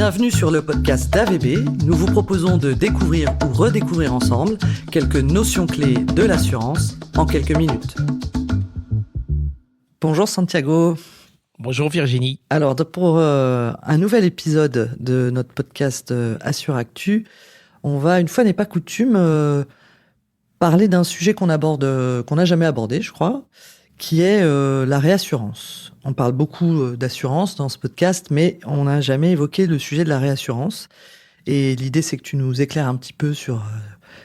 Bienvenue sur le podcast d'AVB. Nous vous proposons de découvrir ou redécouvrir ensemble quelques notions clés de l'assurance en quelques minutes. Bonjour Santiago. Bonjour Virginie. Alors pour un nouvel épisode de notre podcast Assuractu, on va, une fois n'est pas coutume, parler d'un sujet qu'on n'a jamais abordé, je crois, qui est la réassurance. On parle beaucoup d'assurance dans ce podcast, mais on n'a jamais évoqué le sujet de la réassurance. Et l'idée, c'est que tu nous éclaires un petit peu sur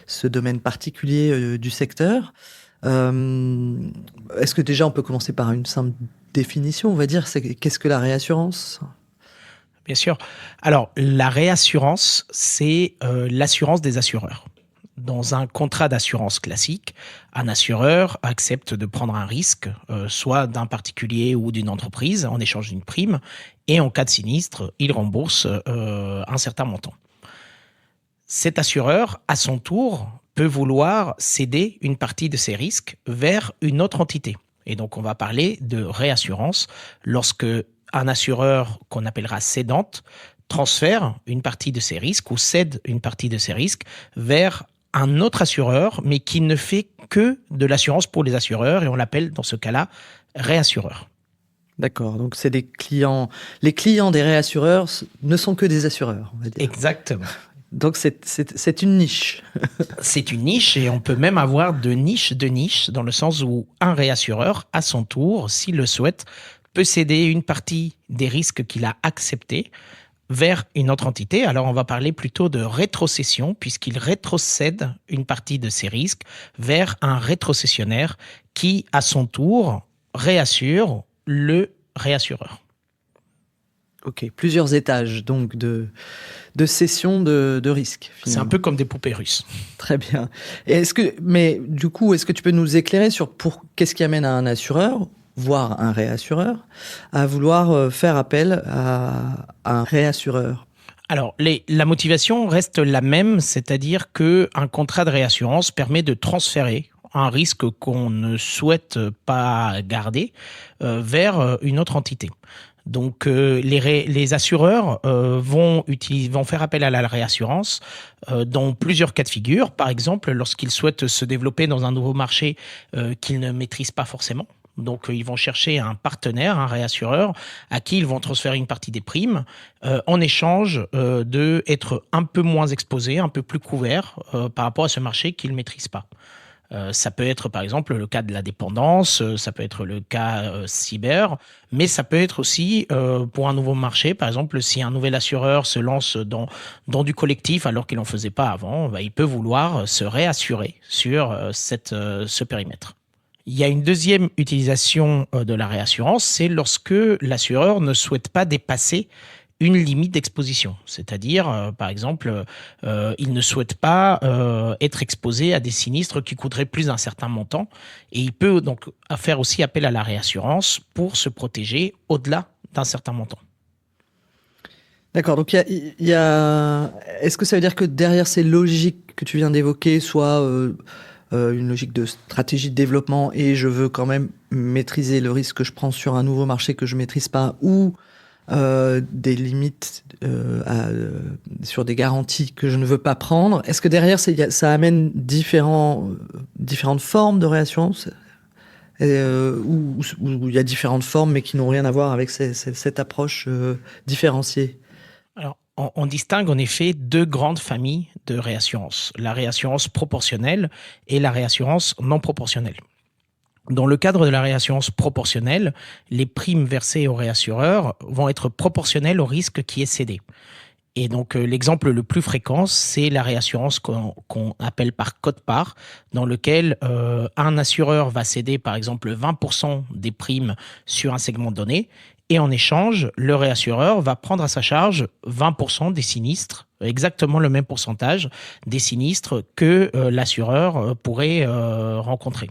ce domaine particulier du secteur. Est-ce que déjà on peut commencer par une simple définition, on va dire, qu'est-ce que la réassurance ? Bien sûr. Alors, la réassurance, c'est l'assurance des assureurs. Dans un contrat d'assurance classique, un assureur accepte de prendre un risque, soit d'un particulier ou d'une entreprise, en échange d'une prime, et en cas de sinistre, il rembourse un certain montant. Cet assureur, à son tour, peut vouloir céder une partie de ses risques vers une autre entité. Et donc, on va parler de réassurance lorsque un assureur qu'on appellera cédante transfère une partie de ses risques ou cède une partie de ses risques vers un autre assureur, mais qui ne fait que de l'assurance pour les assureurs, et on l'appelle dans ce cas-là réassureur. D'accord, donc c'est des clients. Les clients des réassureurs ne sont que des assureurs, on va dire. Exactement. Donc c'est une niche. C'est une niche, et on peut même avoir de niche, dans le sens où un réassureur, à son tour, s'il le souhaite, peut céder une partie des risques qu'il a acceptés vers une autre entité. Alors, on va parler plutôt de rétrocession, puisqu'il rétrocède une partie de ses risques vers un rétrocessionnaire qui, à son tour, réassure le réassureur. Ok, plusieurs étages donc de cession de risque. Finalement. C'est un peu comme des poupées russes. Très bien. Mais du coup, est-ce que tu peux nous éclairer sur qu'est-ce qui amène un assureur, voire un réassureur, à vouloir faire appel à un réassureur ? Alors, la motivation reste la même, c'est-à-dire qu'un contrat de réassurance permet de transférer un risque qu'on ne souhaite pas garder vers une autre entité. Donc, les assureurs vont faire appel à la réassurance dans plusieurs cas de figure. Par exemple, lorsqu'ils souhaitent se développer dans un nouveau marché qu'ils ne maîtrisent pas forcément. Donc, ils vont chercher un partenaire, un réassureur, à qui ils vont transférer une partie des primes en échange d'être un peu moins exposés, un peu plus couverts par rapport à ce marché qu'ils ne maîtrisent pas. Ça peut être par exemple le cas de la dépendance, ça peut être le cas cyber, mais ça peut être aussi pour un nouveau marché. Par exemple, si un nouvel assureur se lance dans du collectif alors qu'il n'en faisait pas avant, il peut vouloir se réassurer sur ce périmètre. Il y a une deuxième utilisation de la réassurance, c'est lorsque l'assureur ne souhaite pas dépasser une limite d'exposition. C'est-à-dire, par exemple, il ne souhaite pas être exposé à des sinistres qui coûteraient plus d'un certain montant, et il peut donc faire aussi appel à la réassurance pour se protéger au-delà d'un certain montant. D'accord, donc est-ce que ça veut dire que derrière ces logiques que tu viens d'évoquer, soit une logique de stratégie de développement et je veux quand même maîtriser le risque que je prends sur un nouveau marché que je ne maîtrise pas, ou des limites sur des garanties que je ne veux pas prendre. Est-ce que derrière, ça amène différentes formes de réassurance où il y a différentes formes mais qui n'ont rien à voir avec cette approche différenciée ? Alors, on distingue en effet deux grandes familles de réassurance. La réassurance proportionnelle et la réassurance non proportionnelle. Dans le cadre de la réassurance proportionnelle, les primes versées aux réassureurs vont être proportionnelles au risque qui est cédé. Et donc, l'exemple le plus fréquent, c'est la réassurance qu'on appelle par quote-part, dans lequel un assureur va céder, par exemple, 20% des primes sur un segment donné, et en échange, le réassureur va prendre à sa charge 20% des sinistres, exactement le même pourcentage des sinistres que l'assureur pourrait rencontrer.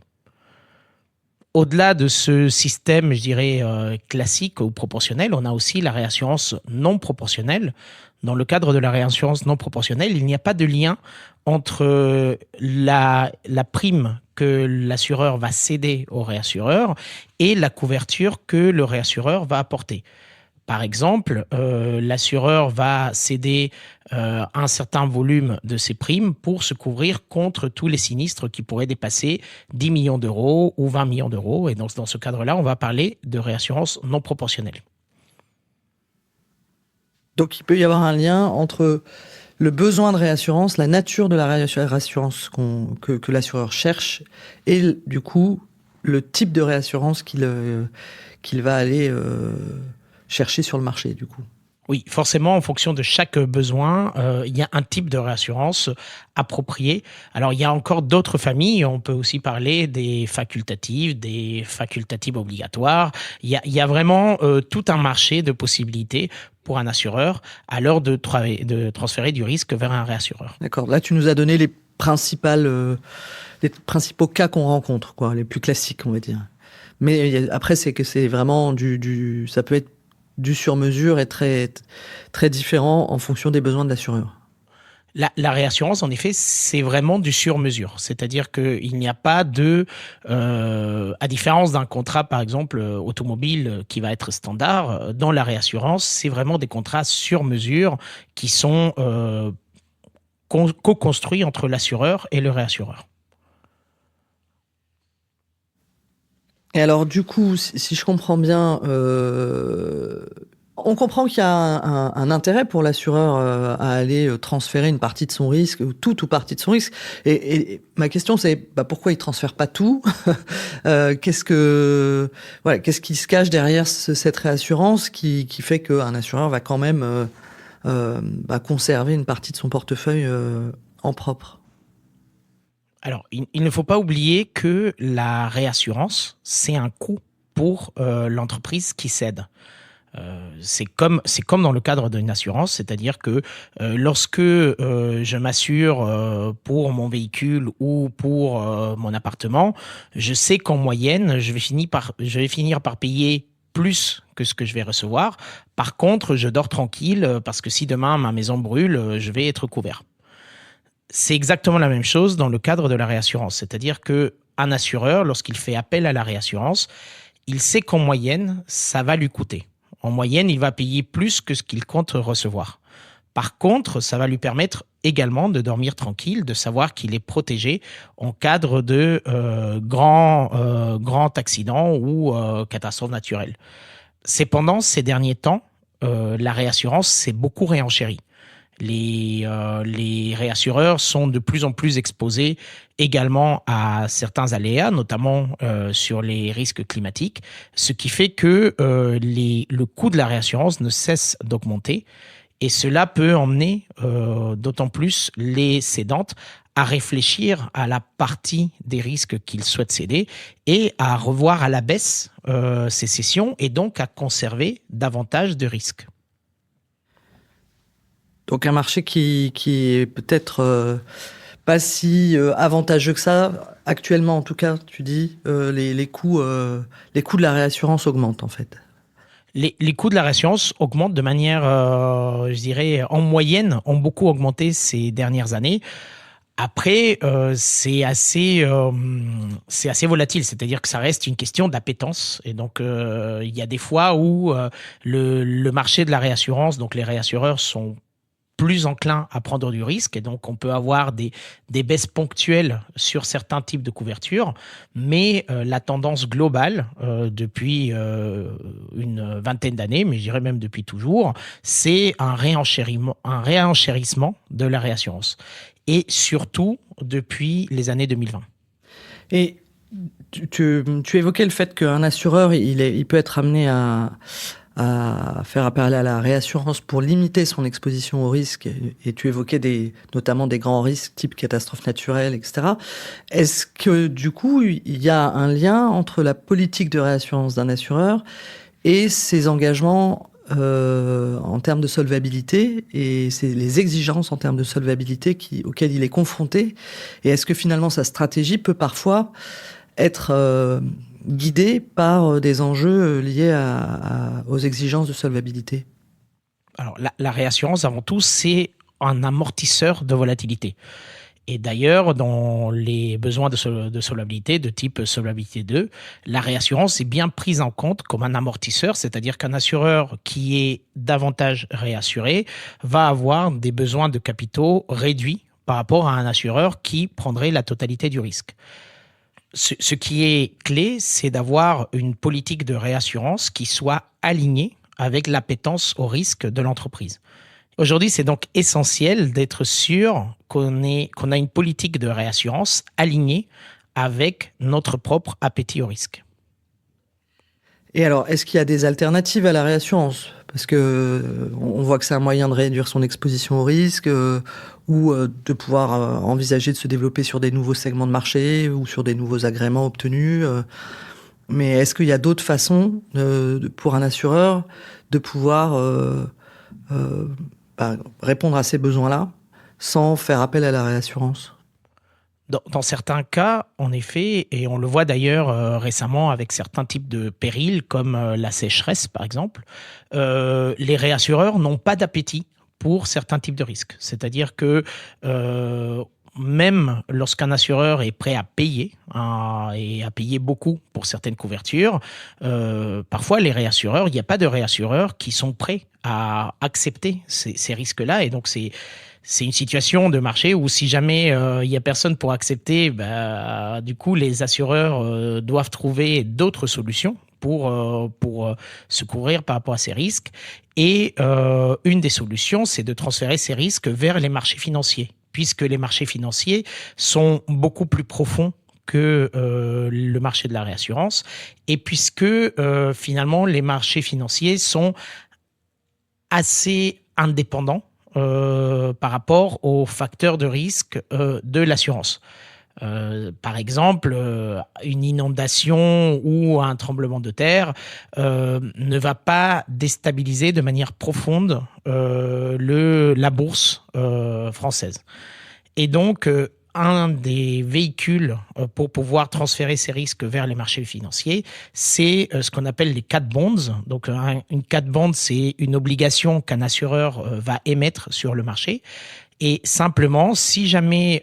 Au-delà de ce système, je dirais, classique ou proportionnel, on a aussi la réassurance non proportionnelle. Dans le cadre de la réassurance non proportionnelle, il n'y a pas de lien entre la prime que l'assureur va céder au réassureur et la couverture que le réassureur va apporter. Par exemple, l'assureur va céder un certain volume de ses primes pour se couvrir contre tous les sinistres qui pourraient dépasser 10 millions d'euros ou 20 millions d'euros. Et donc, dans ce cadre-là, on va parler de réassurance non proportionnelle. Donc il peut y avoir un lien entre le besoin de réassurance, la nature de la réassurance que l'assureur cherche, et du coup le type de réassurance qu'il va aller chercher sur le marché, du coup. Oui, forcément, en fonction de chaque besoin, il y a un type de réassurance approprié. Alors, il y a encore d'autres familles. On peut aussi parler des facultatives obligatoires. Il y a vraiment tout un marché de possibilités pour un assureur à l'heure de transférer du risque vers un réassureur. D'accord. Là, tu nous as donné les principaux cas qu'on rencontre, quoi, les plus classiques, on va dire. Mais après, c'est vraiment ça peut être du sur-mesure et très, très différent en fonction des besoins de l'assureur. La réassurance, en effet, c'est vraiment du sur-mesure. C'est-à-dire qu'il n'y a pas à différence d'un contrat, par exemple, automobile qui va être standard, dans la réassurance, c'est vraiment des contrats sur-mesure qui sont co-construits entre l'assureur et le réassureur. Et alors, du coup, si je comprends bien, on comprend qu'il y a un intérêt pour l'assureur à aller transférer une partie de son risque, ou tout ou partie de son risque. Et ma question, c'est pourquoi il transfère pas tout? Qu'est-ce qui se cache derrière cette réassurance qui fait qu'un assureur va quand même conserver une partie de son portefeuille en propre? Alors, il ne faut pas oublier que la réassurance, c'est un coût pour l'entreprise qui cède. C'est comme dans le cadre d'une assurance, c'est-à-dire que lorsque je m'assure pour mon véhicule ou pour mon appartement, je sais qu'en moyenne, je vais finir par payer plus que ce que je vais recevoir. Par contre, je dors tranquille parce que si demain ma maison brûle, je vais être couvert. C'est exactement la même chose dans le cadre de la réassurance, c'est-à-dire qu'un assureur, lorsqu'il fait appel à la réassurance, il sait qu'en moyenne, ça va lui coûter. En moyenne, il va payer plus que ce qu'il compte recevoir. Par contre, ça va lui permettre également de dormir tranquille, de savoir qu'il est protégé en cas de grand accident ou catastrophe naturelle. Cependant, ces derniers temps, la réassurance s'est beaucoup réenchérie. Les réassureurs sont de plus en plus exposés également à certains aléas, notamment sur les risques climatiques, ce qui fait que le coût de la réassurance ne cesse d'augmenter et cela peut emmener d'autant plus les cédantes à réfléchir à la partie des risques qu'ils souhaitent céder et à revoir à la baisse ces cessions et donc à conserver davantage de risques. Donc un marché qui est peut-être pas si avantageux que ça. Actuellement, en tout cas, tu dis, les coûts de la réassurance augmentent, en fait. Les coûts de la réassurance augmentent de manière, je dirais, en moyenne, ont beaucoup augmenté ces dernières années. Après, c'est assez volatile, c'est-à-dire que ça reste une question d'appétence. Et donc, il y a des fois où le marché de la réassurance, donc les réassureurs sont plus enclin à prendre du risque et donc on peut avoir des baisses ponctuelles sur certains types de couverture, mais la tendance globale depuis une vingtaine d'années, mais je dirais même depuis toujours, c'est un réenchérissement de la réassurance et surtout depuis les années 2020. Et tu évoquais le fait qu'un assureur, il peut être amené à faire appel à la réassurance pour limiter son exposition au risque, et tu évoquais notamment des grands risques type catastrophe naturelle, etc. Est-ce que du coup, il y a un lien entre la politique de réassurance d'un assureur et ses engagements en termes de solvabilité et les exigences en termes de solvabilité auxquelles il est confronté? Et est-ce que finalement sa stratégie peut parfois être guidé par des enjeux liés aux exigences de solvabilité? Alors, la réassurance, avant tout, c'est un amortisseur de volatilité. Et d'ailleurs, dans les besoins de solvabilité, de type solvabilité 2, la réassurance est bien prise en compte comme un amortisseur, c'est-à-dire qu'un assureur qui est davantage réassuré va avoir des besoins de capitaux réduits par rapport à un assureur qui prendrait la totalité du risque. Ce qui est clé, c'est d'avoir une politique de réassurance qui soit alignée avec l'appétence au risque de l'entreprise. Aujourd'hui, c'est donc essentiel d'être sûr qu'on a une politique de réassurance alignée avec notre propre appétit au risque. Et alors, est-ce qu'il y a des alternatives à la réassurance ? Parce que on voit que c'est un moyen de réduire son exposition au risque ou de pouvoir envisager de se développer sur des nouveaux segments de marché ou sur des nouveaux agréments obtenus. Mais est-ce qu'il y a d'autres façons pour un assureur de pouvoir répondre à ces besoins-là sans faire appel à la réassurance ? Dans certains cas, en effet, et on le voit d'ailleurs récemment avec certains types de périls comme la sécheresse par exemple, les réassureurs n'ont pas d'appétit pour certains types de risques. C'est-à-dire que même lorsqu'un assureur est prêt à payer, et à payer beaucoup pour certaines couvertures, parfois les réassureurs, il n'y a pas de réassureurs qui sont prêts à accepter ces risques-là. Et donc c'est une situation de marché où si jamais il y a personne pour accepter, du coup les assureurs doivent trouver d'autres solutions pour se couvrir par rapport à ces risques. Et une des solutions, c'est de transférer ces risques vers les marchés financiers, puisque les marchés financiers sont beaucoup plus profonds que le marché de la réassurance, et puisque finalement les marchés financiers sont assez indépendants par rapport aux facteurs de risque de l'assurance. Par exemple, une inondation ou un tremblement de terre ne va pas déstabiliser de manière profonde la bourse française. Et donc, un des véhicules pour pouvoir transférer ces risques vers les marchés financiers, c'est ce qu'on appelle les cat bonds. Donc, une cat bond, c'est une obligation qu'un assureur va émettre sur le marché. Et simplement, si jamais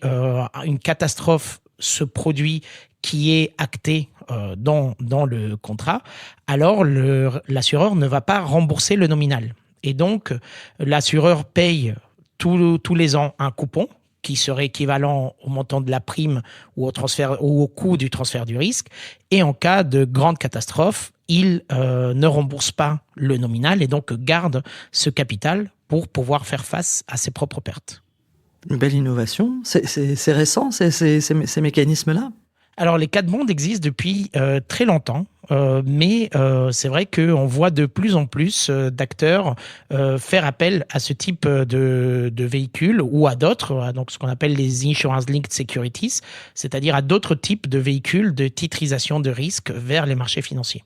une catastrophe se produit qui est actée dans le contrat, alors l'assureur ne va pas rembourser le nominal. Et donc, l'assureur paye tous les ans un coupon qui serait équivalent au montant de la prime ou au coût du transfert du risque. Et en cas de grande catastrophe, il ne rembourse pas le nominal et donc garde ce capital pour pouvoir faire face à ses propres pertes. Une belle innovation. C'est récent, ces mécanismes-là ? Alors, les cat bonds existent depuis très longtemps, mais c'est vrai qu'on voit de plus en plus d'acteurs faire appel à ce type de véhicules ou à d'autres, donc ce qu'on appelle les Insurance Linked Securities, c'est-à-dire à d'autres types de véhicules de titrisation de risque vers les marchés financiers.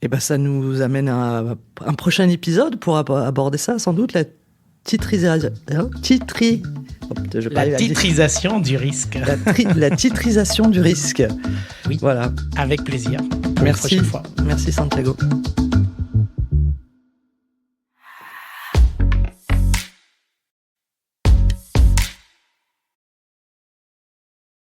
Eh ben, ça nous amène à un prochain épisode pour aborder ça, sans doute, la titrisation du risque. La titrisation du risque. Oui, voilà. Avec plaisir. Merci. Merci Santiago.